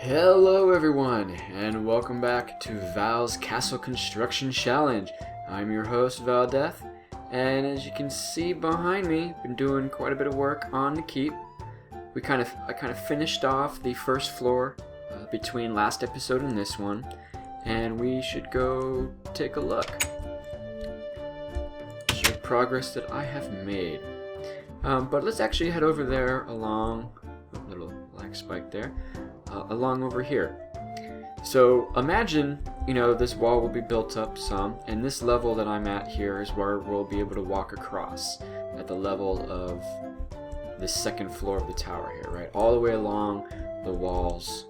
Hello everyone, and welcome back to Val's Castle Construction Challenge. I'm your host, Vaaldeth, and as you can see behind me, been doing quite a bit of work on the keep. I kind of finished off the first floor between last episode and this one, and we should go take a look. Show progress that I have made. But let's actually head over there along, a little lag spike there, along over here. So imagine, this wall will be built up some, and this level that I'm at here is where we'll be able to walk across at the level of the second floor of the tower here, right? All the way along the walls,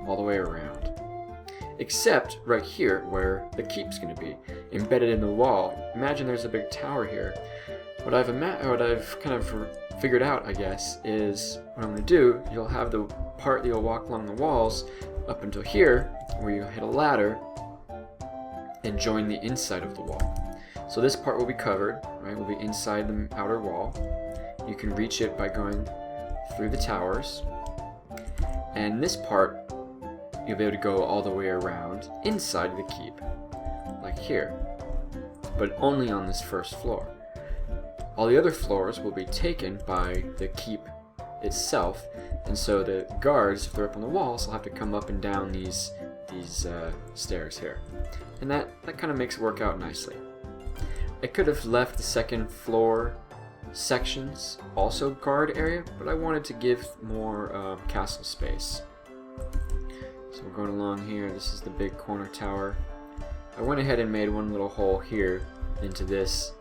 all the way around. Except right here where the keep's going to be, embedded in the wall. Imagine there's a big tower here. What I've kind of figured out, I guess, is what I'm going to do, you'll have the part that you'll walk along the walls up until here, where you hit a ladder and join the inside of the wall. So this part will be covered, right? Will be inside the outer wall. You can reach it by going through the towers. And this part, you'll be able to go all the way around inside the keep, like here, but only on this first floor. All the other floors will be taken by the keep itself, and so the guards, if they're up on the walls, will have to come up and down these stairs here. And that kind of makes it work out nicely. I could have left the second floor sections also guard area, but I wanted to give more castle space. So we're going along here. This is the big corner tower. I went ahead and made one little hole here into this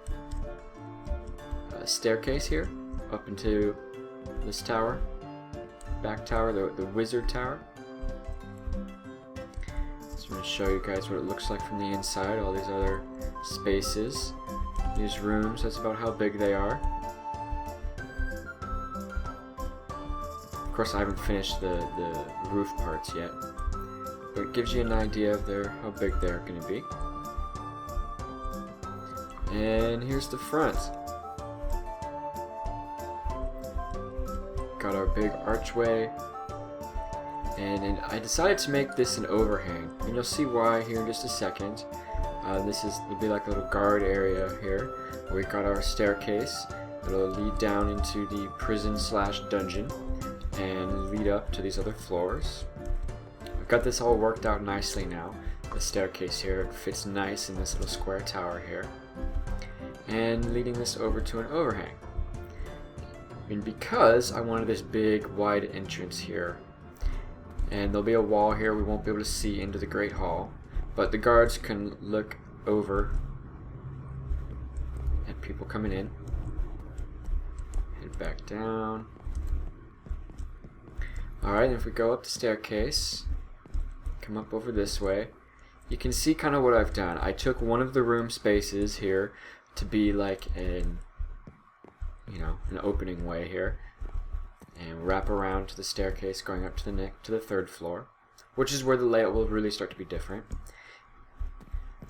staircase here up into this tower, back tower, the wizard tower. So I'm going to show you guys what it looks like from the inside. All these other spaces, these rooms, that's about how big they are. Of course I haven't finished the roof parts yet, but it gives you an idea of how big they're going to be. And here's the front. Got our big archway, and I decided to make this an overhang, and you'll see why here in just a second. It'll be like a little guard area here. We got our staircase. It'll lead down into the prison/dungeon and lead up to these other floors. I've got this all worked out nicely now. The staircase here, it fits nice in this little square tower here, and leading this over to an overhang. And because I wanted this big wide entrance here, and there'll be a wall here, we won't be able to see into the Great Hall, but the guards can look over at people coming in. Head back down. Alright, and if we go up the staircase, come up over this way, you can see kind of what I've done. I took one of the room spaces here to be like an opening way here, and wrap around to the staircase going up to the third floor, which is where the layout will really start to be different.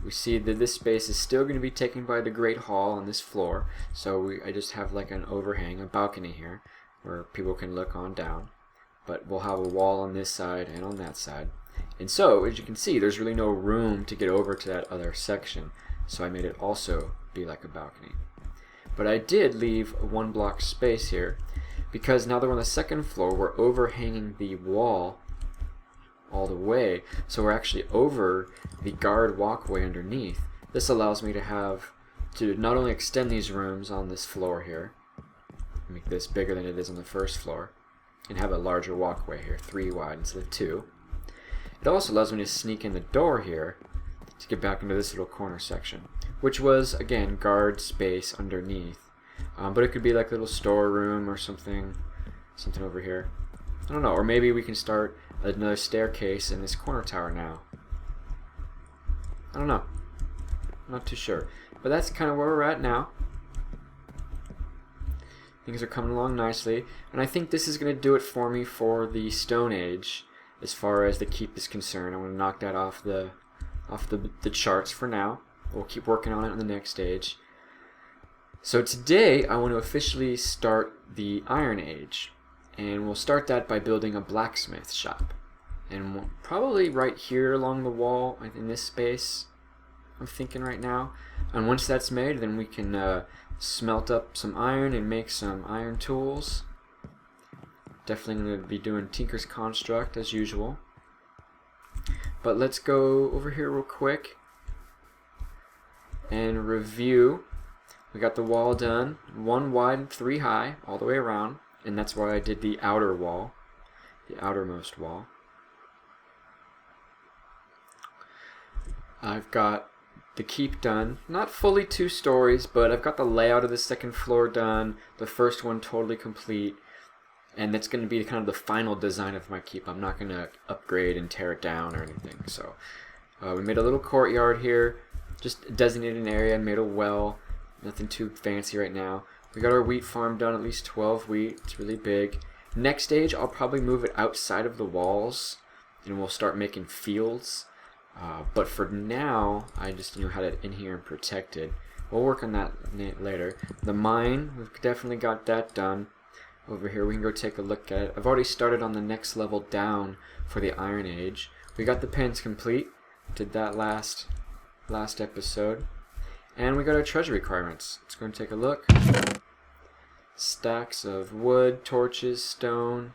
We see that this space is still going to be taken by the Great Hall on this floor, so I just have like an overhang, a balcony here, where people can look on down, but we'll have a wall on this side and on that side. And so, as you can see, there's really no room to get over to that other section, so I made it also be like a balcony. But I did leave a 1 block space here, because now that we're on the second floor, we're overhanging the wall all the way, so we're actually over the guard walkway underneath. This allows me to not only extend these rooms on this floor here, make this bigger than it is on the first floor, and have a larger walkway here, 3 wide instead of 2. It also allows me to sneak in the door here to get back into this little corner section, which was, again, guard space underneath. But it could be like a little storeroom or something over here. I don't know, or maybe we can start another staircase in this corner tower now. I don't know. I'm not too sure. But that's kind of where we're at now. Things are coming along nicely, and I think this is going to do it for me for the Stone Age as far as the keep is concerned. I'm going to knock that off the charts for now. We'll keep working on it in the next stage. So today I want to officially start the Iron Age, and we'll start that by building a blacksmith shop. and probably right here along the wall in this space, I'm thinking right now. And once that's made, then we can smelt up some iron and make some iron tools. Definitely going to be doing Tinker's Construct as usual. But let's go over here real quick and review. We got the wall done, 1 wide and 3 high, all the way around, and that's why I did the outer wall, the outermost wall. I've got the keep done, not fully 2 stories, but I've got the layout of the second floor done, the first one totally complete, and that's going to be kind of the final design of my keep. I'm not going to upgrade and tear it down or anything. So we made a little courtyard here, just designated an area and made a well. Nothing too fancy right now. We got our wheat farm done, at least 12 wheat. It's really big. Next stage, I'll probably move it outside of the walls, and we'll start making fields. But for now, I just had it in here and protected. We'll work on that later. The mine, we've definitely got that done. Over here, we can go take a look at it. I've already started on the next level down for the Iron Age. We got the pens complete. Did that last episode. And we got our treasure requirements. Let's go and take a look. Stacks of wood, torches, stone.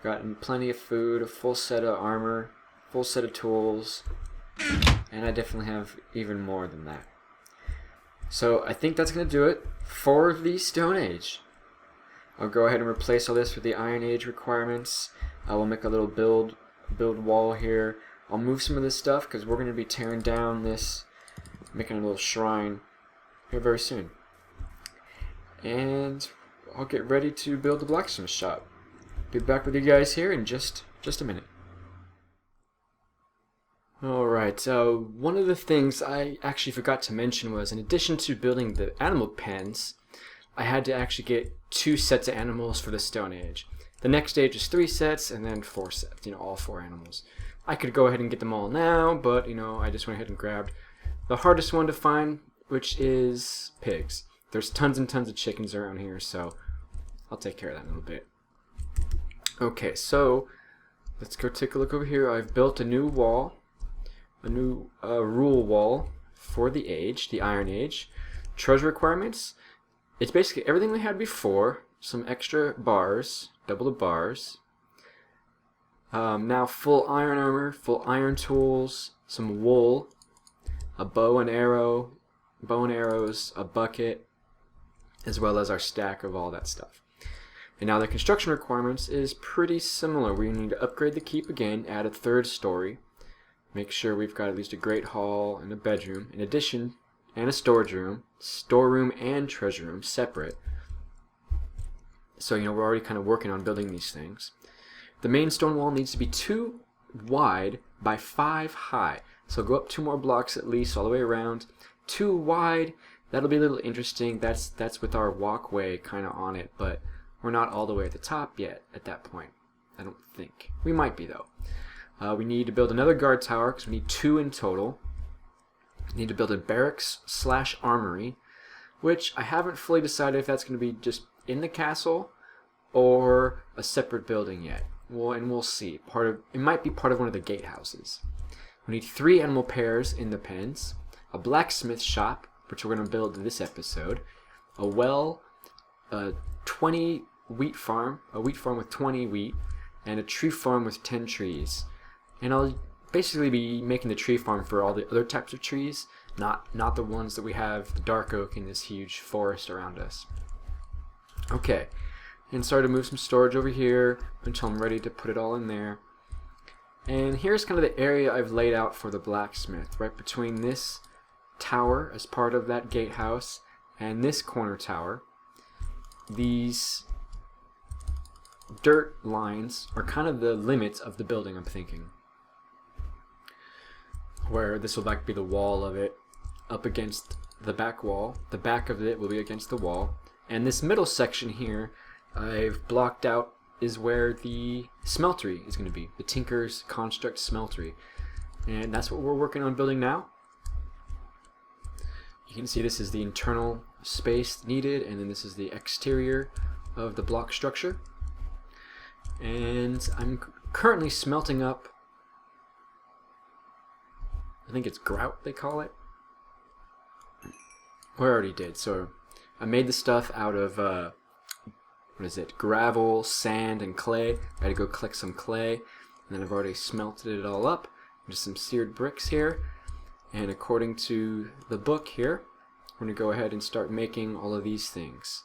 Gotten plenty of food, a full set of armor, full set of tools. And I definitely have even more than that. So I think that's going to do it for the Stone Age. I'll go ahead and replace all this with the Iron Age requirements. I will make a little build wall here. I'll move some of this stuff because we're going to be tearing down this, making a little shrine here very soon. And I'll get ready to build the blacksmith shop. Be back with you guys here in just a minute. Alright, so one of the things I actually forgot to mention was, in addition to building the animal pens, I had to actually get 2 sets of animals for the Stone Age. The next stage is 3 sets, and then 4 sets, all 4 animals. I could go ahead and get them all now, but, I just went ahead and grabbed the hardest one to find, which is pigs. There's tons and tons of chickens around here, so I'll take care of that in a little bit. Okay, so let's go take a look over here. I've built a new wall, a new rule wall for the age, the Iron Age. Treasure requirements. It's basically everything we had before, some extra bars, double the bars. Now full iron armor, full iron tools, some wool, a bow and arrows, a bucket, as well as our stack of all that stuff. And now the construction requirements is pretty similar. We need to upgrade the keep again, add a 3rd story, make sure we've got at least a great hall and a bedroom, in addition, and a storeroom and treasure room separate. So we're already kind of working on building these things. The main stone wall needs to be 2 wide by 5 high. So go up 2 more blocks at least all the way around. 2 wide, that'll be a little interesting. That's with our walkway kind of on it, but we're not all the way at the top yet at that point. I don't think. We might be though. We need to build another guard tower because we need 2 in total. We need to build a barracks/armory, which I haven't fully decided if that's going to be just in the castle or a separate building yet. We'll see. It might be part of one of the gatehouses. We need 3 animal pairs in the pens, a blacksmith shop, which we're going to build in this episode, a well, a 20 wheat farm, a wheat farm with 20 wheat, and a tree farm with 10 trees. And I'll basically be making the tree farm for all the other types of trees, not the ones that we have the dark oak in this huge forest around us. Okay, and start to move some storage over here until I'm ready to put it all in there. And here's kind of the area I've laid out for the blacksmith, right between this tower as part of that gatehouse and this corner tower. These dirt lines are kind of the limits of the building, I'm thinking. Where this will be the wall of it up against the back wall. The back of it will be against the wall. And this middle section here I've blocked out is where the smeltery is going to be. The Tinker's Construct smeltery. And that's what we're working on building now. You can see this is the internal space needed, and then this is the exterior of the block structure. And I'm currently smelting up think it's grout they call it. Well, I already did. So I made the stuff out of what is it? Gravel, sand, and clay. I had to go collect some clay, and then I've already smelted it all up. Just some seared bricks here, and according to the book here, we're going to go ahead and start making all of these things,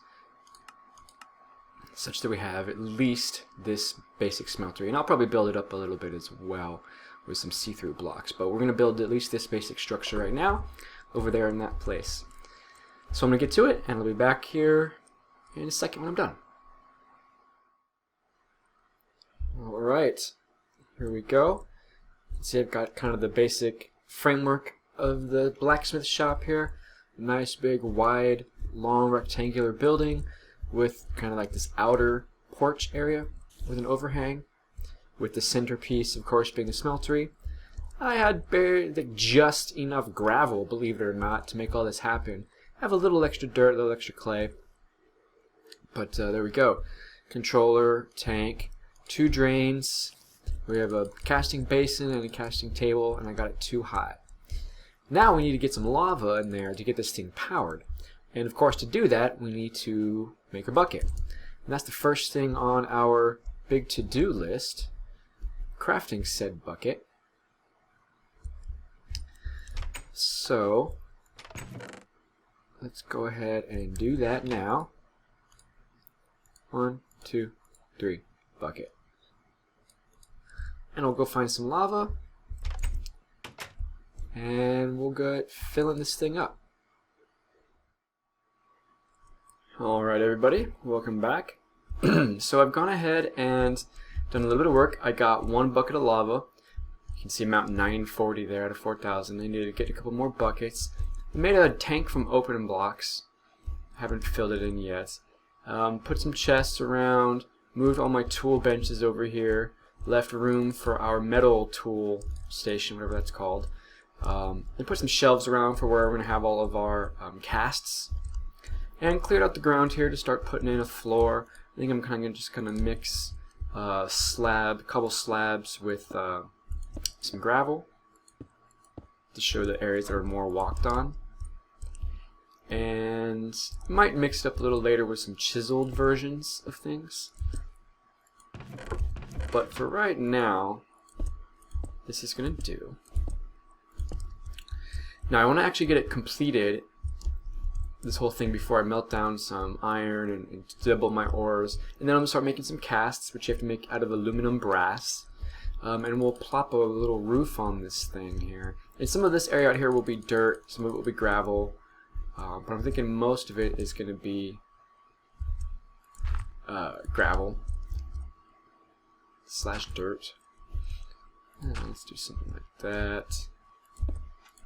such that we have at least this basic smeltery. And I'll probably build it up a little bit as well with some see-through blocks, but we're going to build at least this basic structure right now over there in that place. So I'm going to get to it, and I'll be back here in a second when I'm done. Alright, here we go. See, I've got kind of the basic framework of the blacksmith shop here. A nice big wide long rectangular building with kind of like this outer porch area with an overhang, with the centerpiece of course being the smeltery. I had just enough gravel, believe it or not, to make all this happen. I have a little extra dirt, a little extra clay, but there we go. Controller, tank, 2 drains. We have a casting basin and a casting table, and I got it too high. Now we need to get some lava in there to get this thing powered. And of course, to do that, we need to make a bucket. And that's the first thing on our big to-do list, crafting said bucket. So let's go ahead and do that now. 1, 2, 3, bucket. And we'll go find some lava, and we'll go filling this thing up. Alright everybody, welcome back. So I've gone ahead and done a little bit of work. I got 1 bucket of lava. You can see I'm at 940 there out of 4,000. I need to get a couple more buckets. I made a tank from OpenBlocks. Haven't filled it in yet. Put some chests around, moved all my tool benches over here, left room for our metal tool station, whatever that's called, and put some shelves around for where we're going to have all of our casts, and cleared out the ground here to start putting in a floor. I think I'm kind of just going to mix cobble slabs with some gravel to show the areas that are more walked on, and might mix it up a little later with some chiseled versions of things. But for right now, this is going to do. Now I want to actually get it completed, this whole thing, before I melt down some iron and double my ores. And then I'm going to start making some casts, which you have to make out of aluminum brass. And we'll plop a little roof on this thing here. And some of this area out here will be dirt, some of it will be gravel. But I'm thinking most of it is going to be gravel / dirt. Let's do something like that.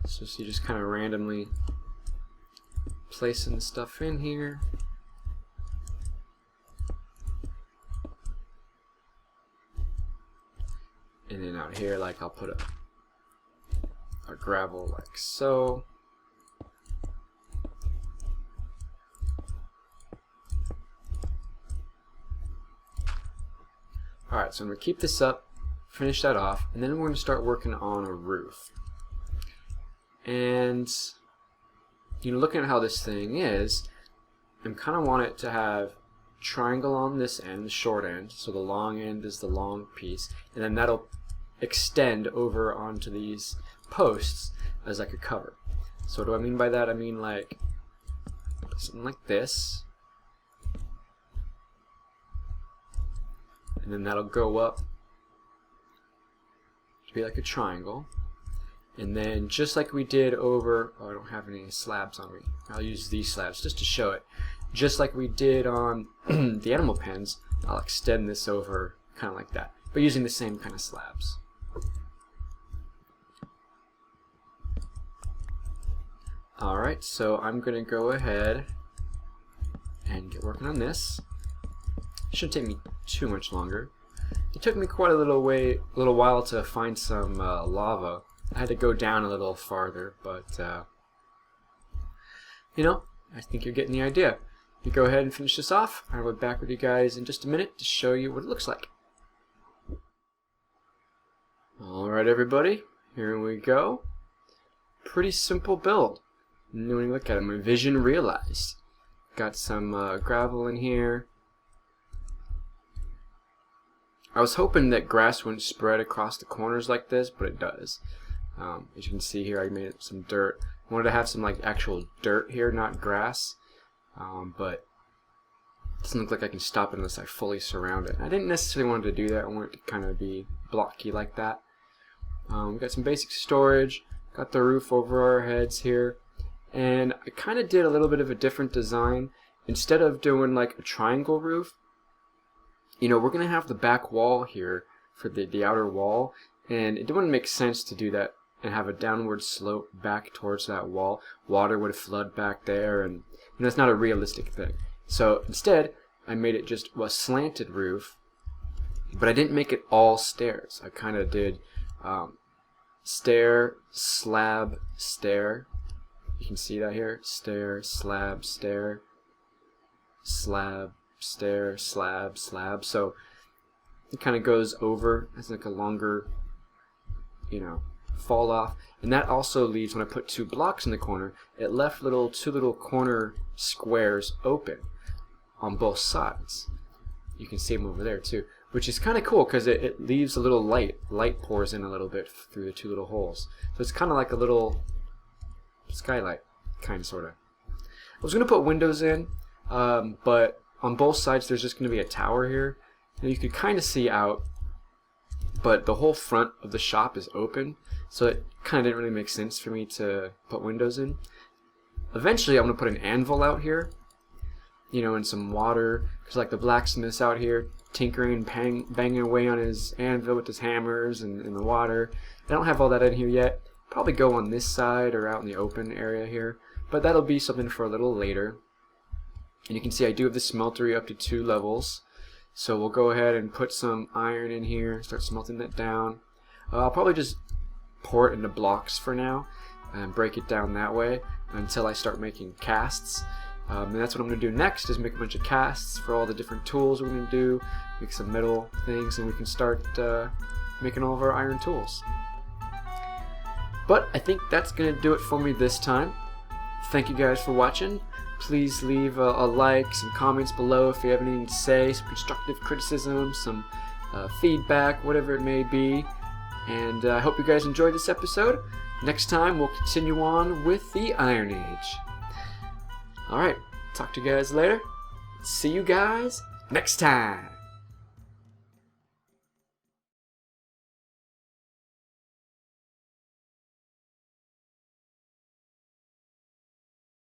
So you just kind of randomly placing the stuff in here. And then out here, like, I'll put a gravel like so. Alright, so I'm going to keep this up, finish that off, and then we're going to start working on a roof. And, you know, looking at how this thing is, I kind of want it to have triangle on this end, the short end, so the long end is the long piece, and then that'll extend over onto these posts as like a cover. So what do I mean by that? I mean like something like this, and then that'll go up to be like a triangle, and then just like we did over, oh, I don't have any slabs on me, I'll use these slabs just to show it. Just like we did on the animal pens, I'll extend this over kind of like that, but using the same kind of slabs. Alright, so I'm going to go ahead and get working on this. It shouldn't take me too much longer. It took me quite a little while to find some lava. I had to go down a little farther, but you know, I think you're getting the idea. You go ahead and finish this off. I'll be back with you guys in just a minute to show you what it looks like. Alright everybody, here we go. pretty simple build. And when you look at it, my vision realized. Got some gravel in here. I was hoping that grass wouldn't spread across the corners like this, but it does. As you can see here, I made some dirt. I wanted to have some like actual dirt here, not grass. But it doesn't look like I can stop it unless I fully surround it. I didn't necessarily want to do that. I want it to kind of be blocky like that. We got some basic storage. Got the roof over our heads here. And I kind of did a little bit of a different design. Instead of doing like a triangle roof, you know, we're going to have the back wall here for the outer wall. And it wouldn't make sense to do that and have a downward slope back towards that wall. Water would flood back there, and that's not a realistic thing. So instead, I made it just a slanted roof, but I didn't make it all stairs. I kind of did stair, slab, stair. You can see that here. Stair, slab, stair, slab, stair, slab, slab. So it kind of goes over as like a longer, you know, fall off. And that also leaves, when I put 2 blocks in the corner, it left two little corner squares open on both sides. You can see them over there too, which is kind of cool because it leaves a little light. Light pours in a little bit through the 2 little holes. So it's kind of like a little skylight, kind of, sort of. I was going to put windows in, but on both sides there's just going to be a tower here. And you could kind of see out, but the whole front of the shop is open, so it kind of didn't really make sense for me to put windows in. Eventually I'm going to put an anvil out here, you know, and some water, because like the blacksmith's out here tinkering, banging away on his anvil with his hammers and the water. I don't have all that in here yet. Probably go on this side or out in the open area here, but that'll be something for a little later. And you can see I do have the smeltery up to 2 levels. So we'll go ahead and put some iron in here, start smelting that down. I'll probably just pour it into blocks for now and break it down that way until I start making casts. And that's what I'm going to do next, is make a bunch of casts for all the different tools we're going to do, make some metal things, and we can start making all of our iron tools. But I think that's going to do it for me this time. Thank you guys for watching. Please leave a like, some comments below if you have anything to say, some constructive criticism, some feedback, whatever it may be. And I hope you guys enjoyed this episode. Next time we'll continue on with the Iron Age. Alright, talk to you guys later. See you guys next time.